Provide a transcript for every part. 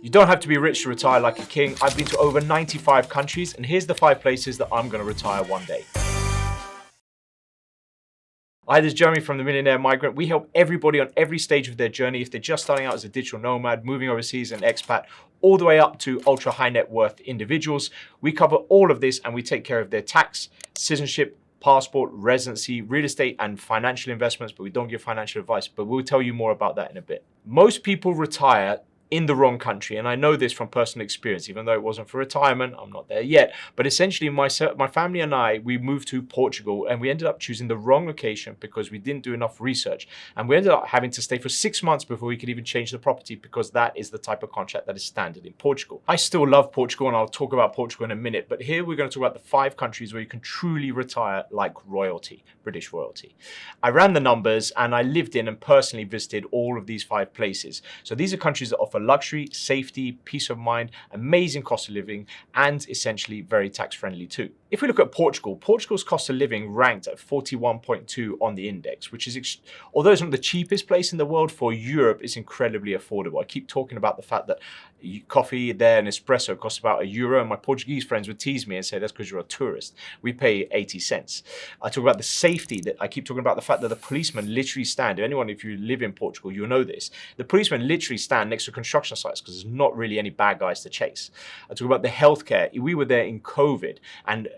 You don't have to be rich to retire like a king. I've been to over 95 countries, and here's the 5 places that I'm going to retire one day. Hi, this is Jeremy from the Millionaire Migrant. We help everybody on every stage of their journey. If they're just starting out as a digital nomad, moving overseas, an expat, all the way up to ultra high net worth individuals. We cover all of this and we take care of their tax, citizenship, passport, residency, real estate, and financial investments, but we don't give financial advice, but we'll tell you more about that in a bit. Most people retire in the wrong country, and I know this from personal experience, even though it wasn't for retirement. I'm not there yet, but essentially my family and I, we moved to Portugal, and we ended up choosing the wrong location because we didn't do enough research, and we ended up having to stay for 6 months before we could even change the property, because that is the type of contract that is standard in Portugal. I still love Portugal, and I'll talk about Portugal in a minute, but here we're going to talk about the 5 countries where you can truly retire like royalty, British royalty. I ran the numbers, and I lived in and personally visited all of these 5 places. So these are countries that offer luxury, safety, peace of mind, amazing cost of living, and essentially very tax friendly too. If we look at Portugal, Portugal's cost of living ranked at 41.2 on the index, which is, although it's not the cheapest place in the world, for Europe, it's incredibly affordable. I keep talking about the fact that coffee there and espresso costs about €1, and my Portuguese friends would tease me and say that's because you're a tourist. We pay 80 cents. I talk about the safety, that I keep talking about the fact that the policemen literally stand. If you live in Portugal, you'll know this. The policemen literally stand next to construction sites because there's not really any bad guys to chase. I talk about the healthcare. We were there in COVID, and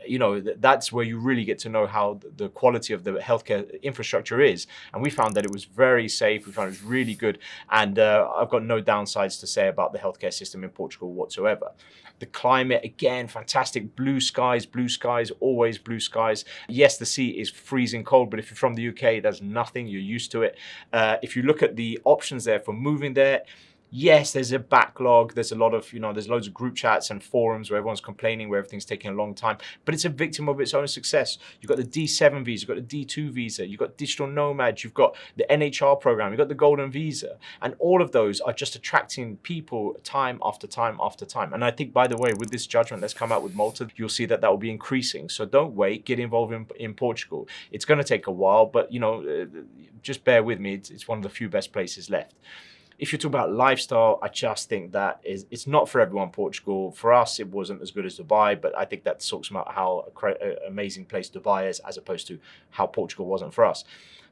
that's where you really get to know how the quality of the healthcare infrastructure is. And we found that it was very safe. We found it was really good, and I've got no downsides to say about the healthcare system in Portugal whatsoever. The climate, again, fantastic. Blue skies, always blue skies. Yes, the sea is freezing cold, but if you're from the UK, there's nothing. You're used to it. If you look at the options there for moving there, yes, there's a backlog. There's a lot of, there's loads of group chats and forums where everyone's complaining, where everything's taking a long time, but it's a victim of its own success. You've got the D7 visa, you've got the D2 visa, you've got digital nomads, you've got the NHR program, you've got the golden visa, and all of those are just attracting people time after time after time. And I think, by the way, with this judgment that's come out with Malta, you'll see that will be increasing. So don't wait, get involved in Portugal. It's going to take a while, but just bear with me. It's one of the few best places left. If you talk about lifestyle, I just think that it's not for everyone, Portugal. For us, it wasn't as good as Dubai, but I think that talks about how amazing place Dubai is as opposed to how Portugal wasn't for us.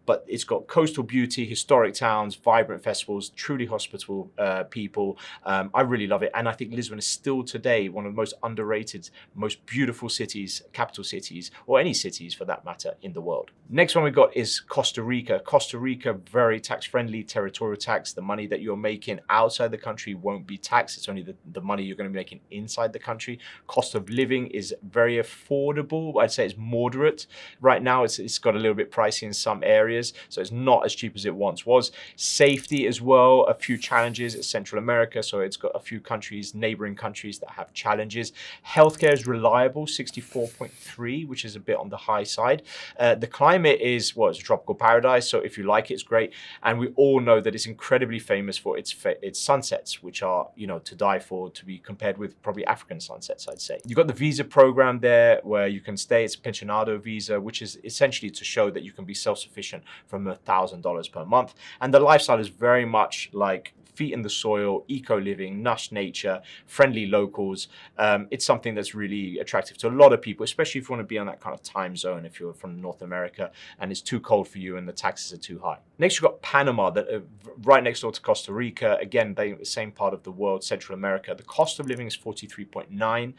But it's got coastal beauty, historic towns, vibrant festivals, truly hospitable people. I really love it. And I think Lisbon is still today one of the most underrated, most beautiful cities, capital cities, or any cities for that matter, in the world. Next one we got is Costa Rica. Costa Rica, very tax-friendly, territorial tax. The money that you're making outside the country won't be taxed. It's only the money you're going to be making inside the country. Cost of living is very affordable. I'd say it's moderate. Right now, it's got a little bit pricey in some areas, so it's not as cheap as it once was. Safety as well, a few challenges. It's Central America, so it's got a few countries, neighboring countries, that have challenges. Healthcare is reliable, 64.3, which is a bit on the high side. The climate is, it's a tropical paradise, so if you like it, it's great. And we all know that it's incredibly famous for its sunsets, which are, to die for, to be compared with probably African sunsets, I'd say. You've got the visa program there where you can stay. It's a pensionado visa, which is essentially to show that you can be self-sufficient from $1,000 per month. And the lifestyle is very much like feet in the soil, eco-living, lush nature, friendly locals. It's something that's really attractive to a lot of people, especially if you want to be on that kind of time zone, if you're from North America and it's too cold for you and the taxes are too high. Next, you've got Panama, that right next door to Costa Rica. Again, the same part of the world, Central America. The cost of living is 43.9.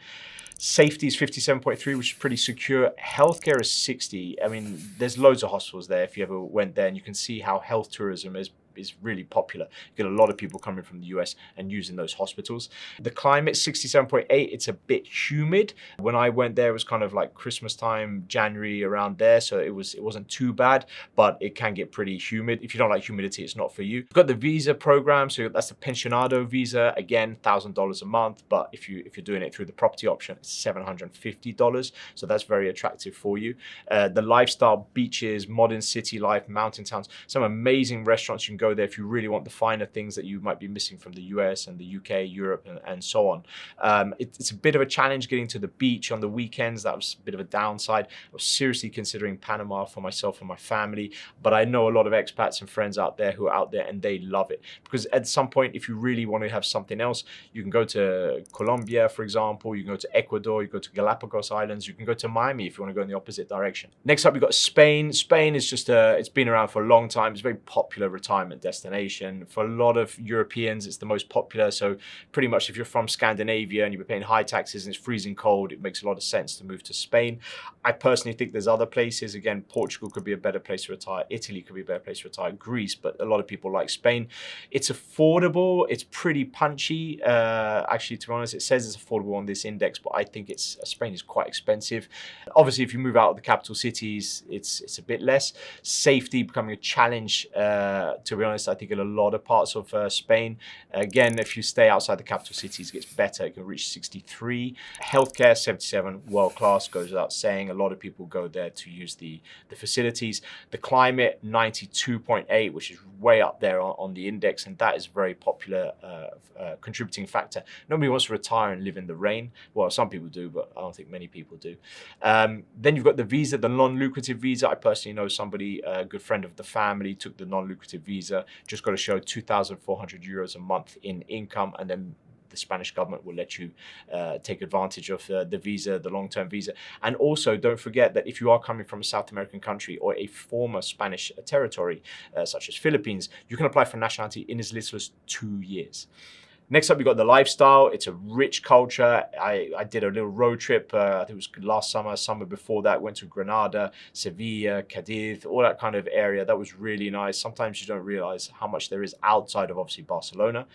Safety is 57.3, which is pretty secure. Healthcare is 60. I mean, there's loads of hospitals there if you ever went there, and you can see how health tourism is really popular. You get a lot of people coming from the US and using those hospitals. The climate, 67.8, it's a bit humid. When I went there, it was kind of like Christmas time, January, around there, so it wasn't too bad, but it can get pretty humid. If you don't like humidity, it's not for you. You've got the visa program, so that's the pensionado visa, again, $1,000 a month, but if you're doing it through the property option, it's $750, so that's very attractive for you. The lifestyle, beaches, modern city life, mountain towns, some amazing restaurants you can go go there if you really want the finer things that you might be missing from the US and the UK, Europe, and so on. It's a bit of a challenge getting to the beach on the weekends. That was a bit of a downside. I was seriously considering Panama for myself and my family, but I know a lot of expats and friends out there who are out there and they love it, because at some point, if you really want to have something else, you can go to Colombia, for example, you can go to Ecuador, you go to Galapagos Islands, you can go to Miami if you want to go in the opposite direction. Next up, we've got Spain. Spain is just it's been around for a long time. It's a very popular retirement destination. For a lot of Europeans, it's the most popular. So pretty much if you're from Scandinavia and you're paying high taxes and it's freezing cold, it makes a lot of sense to move to Spain. I personally think there's other places. Again, Portugal could be a better place to retire. Italy could be a better place to retire. Greece, but a lot of people like Spain. It's affordable. It's pretty punchy. Actually, to be honest, it says it's affordable on this index, but I think Spain is quite expensive. Obviously, if you move out of the capital cities, it's a bit less. Safety becoming a challenge, to be honest, I think in a lot of parts of Spain. Again, if you stay outside the capital cities, it gets better. It can reach 63. Healthcare, 77, world class, goes without saying. A lot of people go there to use the facilities. The climate, 92.8, which is way up there on the index, and that is a very popular contributing factor. Nobody wants to retire and live in the rain. Well, some people do, but I don't think many people do. Then you've got the visa, the non-lucrative visa. I personally know somebody, a good friend of the family, took the non-lucrative visa. Just got to show 2,400 euros a month in income, and then the Spanish government will let you take advantage of the visa, the long-term visa. And also, don't forget that if you are coming from a South American country or a former Spanish territory, such as Philippines, you can apply for nationality in as little as 2 years. Next up, you've got the lifestyle. It's a rich culture. I did a little road trip, I think it was last summer before that, went to Granada, Sevilla, Cadiz, all that kind of area. That was really nice. Sometimes you don't realize how much there is outside of obviously Barcelona.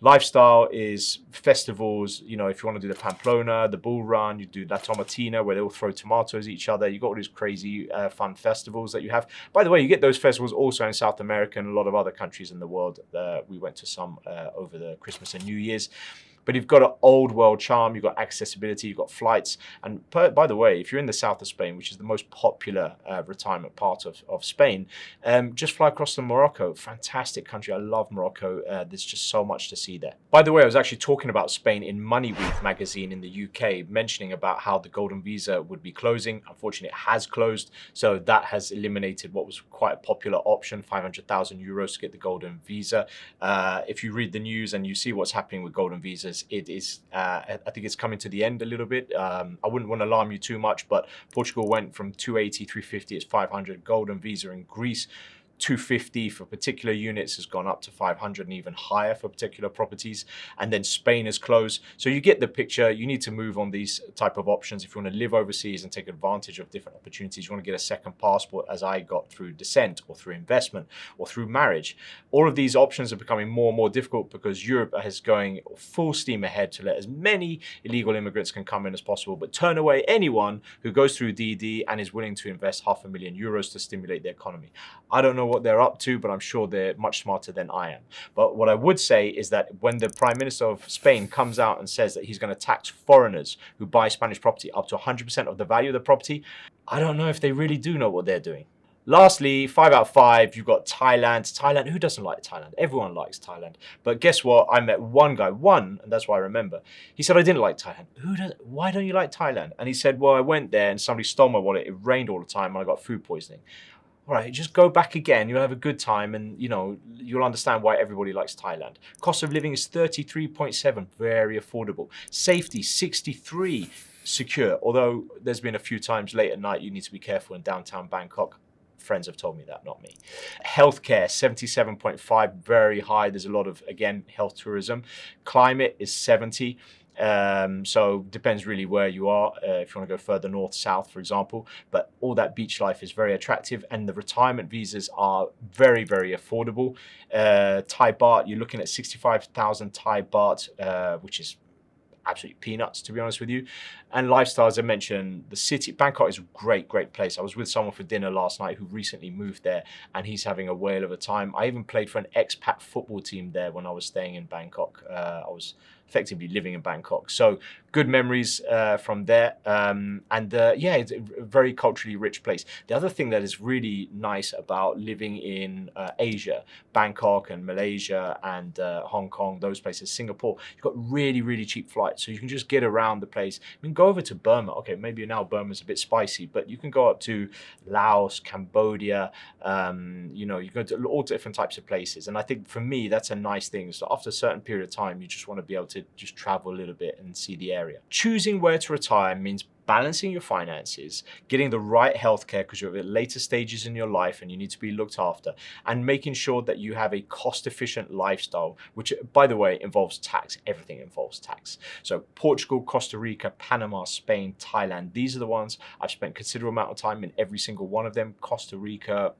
Lifestyle is festivals. You know, if you want to do the Pamplona, the Bull Run, you do La Tomatina, where they all throw tomatoes at each other. You got all these crazy fun festivals that you have. By the way, you get those festivals also in South America and a lot of other countries in the world. We went to some over the Christmas and New Year's. But you've got an old world charm, you've got accessibility, you've got flights. And by the way, if you're in the south of Spain, which is the most popular retirement part of Spain, just fly across to Morocco. Fantastic country. I love Morocco. There's just so much to see there. By the way, I was actually talking about Spain in Money Week magazine in the UK, mentioning about how the golden visa would be closing. Unfortunately, it has closed. So that has eliminated what was quite a popular option, 500,000 euros to get the golden visa. If you read the news and you see what's happening with golden visas, it is, I think it's coming to the end a little bit. I wouldn't want to alarm you too much, but Portugal went from 280, 350, it's 500. Golden visa in Greece, 250 for particular units, has gone up to 500 and even higher for particular properties. And then Spain is closed. So you get the picture. You need to move on these type of options if you want to live overseas and take advantage of different opportunities. You want to get a second passport, as I got through descent or through investment or through marriage. All of these options are becoming more and more difficult because Europe is going full steam ahead to let as many illegal immigrants can come in as possible, but turn away anyone who goes through DD and is willing to invest €500,000 to stimulate the economy. I don't know what they're up to, but I'm sure they're much smarter than I am. But what I would say is that when the Prime Minister of Spain comes out and says that he's going to tax foreigners who buy Spanish property up to 100% of the value of the property, I don't know if they really do know what they're doing. Lastly, 5 out of 5, you've got Thailand. Thailand, who doesn't like Thailand? Everyone likes Thailand. But guess what? I met one guy, and that's why I remember. He said, I didn't like Thailand. Why don't you like Thailand? And he said, well, I went there and somebody stole my wallet. It rained all the time and I got food poisoning. All right, just go back again. You'll have a good time and, you know, you'll understand why everybody likes Thailand. Cost of living is 33.7, very affordable. Safety, 63, secure. Although there's been a few times late at night you need to be careful in downtown Bangkok. Friends have told me that, not me. Healthcare, 77.5, very high. There's a lot of, again, health tourism. Climate is 70. So depends really where you are, if you want to go further north, south, for example. But all that beach life is very attractive, and the retirement visas are very, very affordable. Thai baht, you're looking at 65,000 Thai baht, which is absolutely peanuts, to be honest with you. And lifestyle, as I mentioned, the city, Bangkok is a great, great place. I was with someone for dinner last night who recently moved there, and he's having a whale of a time. I even played for an expat football team there when I was staying in Bangkok. I was effectively living in Bangkok. So good memories from there. Yeah, it's a very culturally rich place. The other thing that is really nice about living in Asia, Bangkok and Malaysia and Hong Kong, those places, Singapore, you've got really, really cheap flights. So you can just get around the place. I mean, go over to Burma. Okay, maybe now Burma's a bit spicy, but you can go up to Laos, Cambodia, you know, you go to all different types of places. And I think for me, that's a nice thing. So after a certain period of time, you just want to be able to just travel a little bit and see the area. Choosing where to retire means balancing your finances, getting the right healthcare because you're at later stages in your life and you need to be looked after, and making sure that you have a cost-efficient lifestyle, which, by the way, involves tax. Everything involves tax. So Portugal, Costa Rica, Panama, Spain, Thailand, these are the ones I've spent a considerable amount of time in every single one of them. Costa Rica,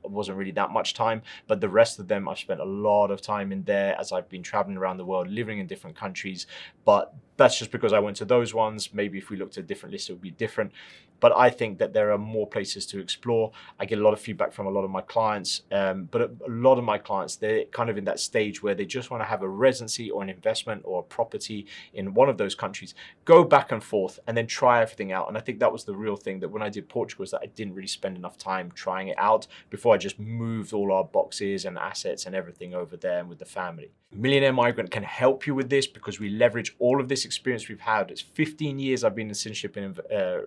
wasn't really that much time, but the rest of them I've spent a lot of time in there as I've been traveling around the world, living in different countries. But that's just because I went to those ones. Maybe if we looked at a different list, it would be different. But I think that there are more places to explore. I get a lot of feedback from a lot of my clients, but a lot of my clients, they're kind of in that stage where they just want to have a residency or an investment or a property in one of those countries, go back and forth and then try everything out. And I think that was the real thing, that when I did Portugal, was that I didn't really spend enough time trying it out before I just moved all our boxes and assets and everything over there and with the family. Millionaire Migrant can help you with this because we leverage all of this experience we've had. It's 15 years I've been in citizenship and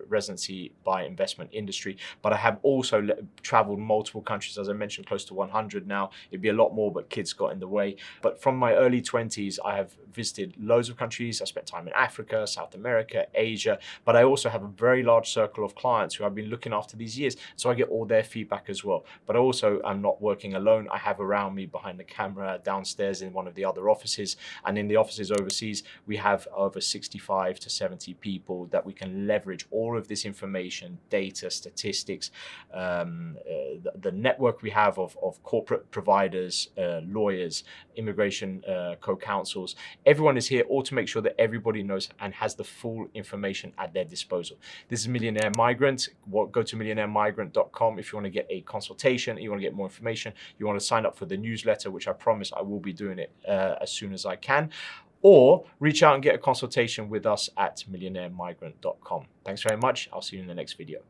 residency by investment industry, but I have also traveled multiple countries, as I mentioned, close to 100 now. It'd be a lot more, but kids got in the way. But from my early 20s, I have visited loads of countries. I spent time in Africa, South America, Asia, but I also have a very large circle of clients who I've been looking after these years. So I get all their feedback as well. But also, I'm not working alone. I have around me behind the camera, downstairs in one of the other offices, and in the offices overseas, we have over 65 to 70 people that we can leverage all of this information, data, statistics, the network we have of corporate providers, lawyers, immigration co-counsels. Everyone is here all to make sure that everybody knows and has the full information at their disposal. This is Millionaire Migrant. Go to millionairemigrant.com if you want to get a consultation, you want to get more information, you want to sign up for the newsletter, which I promise I will be doing it as soon as I can, or reach out and get a consultation with us at millionairemigrant.com. Thanks very much. I'll see you in the next video.